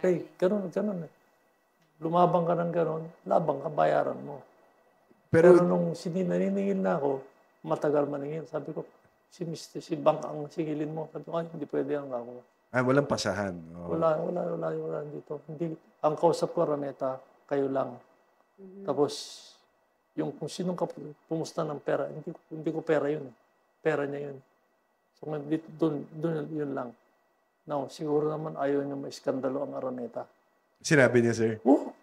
Okay, ganun eh. Lumabang ka ng ganun, labang ka, bayaran mo. Pero nung naniningil na ako, matagal maningil. Sabi ko, si Bank ang singilin mo. Sabi ko, hindi pwede ang ako. Walang pasahan. Wala dito. Hindi, ang kausap ko, Araneta, kayo lang. Tapos, yung kung sinong pumusta ng pera, hindi ko pera yun. Pera niya yun. So, doon yun lang. Now, siguro naman ayaw niya maiskandalo ang Araneta. Sinabi niya, sir? Oo.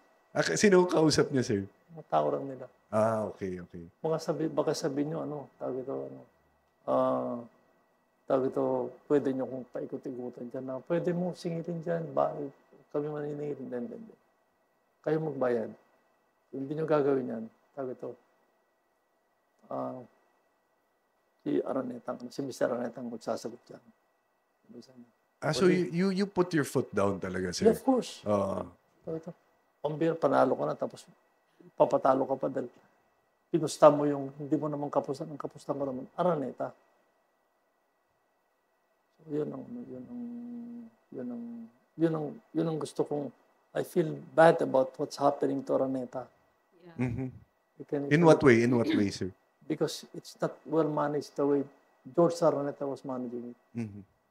Sino kausap niya, sir? Mga tao lang nila. Okay. Baka sabihin niyo, tawag ito, pwede niyo kung paikot-ikutan dyan na pwede mo singilin dyan, kami maniningil. Hindi. Kayo magbayad. Hindi niyo gagawin yan. Tawag ito, si Mr. Aranetang magsasagot dyan. So you put your foot down talaga, sir? Yeah, of course. Pambira, panalo ka na, tapos papatalo ka pa dahil pinusta mo yung, hindi mo naman kapusta mo naman, Araneta. So, yun ang gusto kong, I feel bad about what's happening to Araneta. Yeah. In what way, sir? Because it's not well managed the way George Araneta was managing it.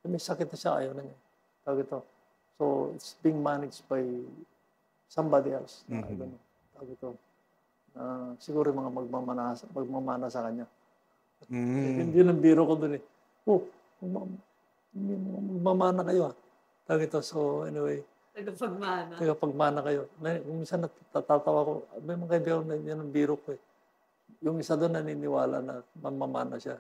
May sakit na siya, ayaw na niya. Tawag ito. So, it's being managed by somebody else. Tawag ito. Siguro yung mga magmamana sa kanya. Hindi lang biro ko doon eh. Magmamana kayo. Tawag ito. So, anyway. Tagapagmana kayo. Minsan natatawa ko. May mga kaibigan na yan ang biro ko eh. Yung isa doon naniniwala na mamamana siya.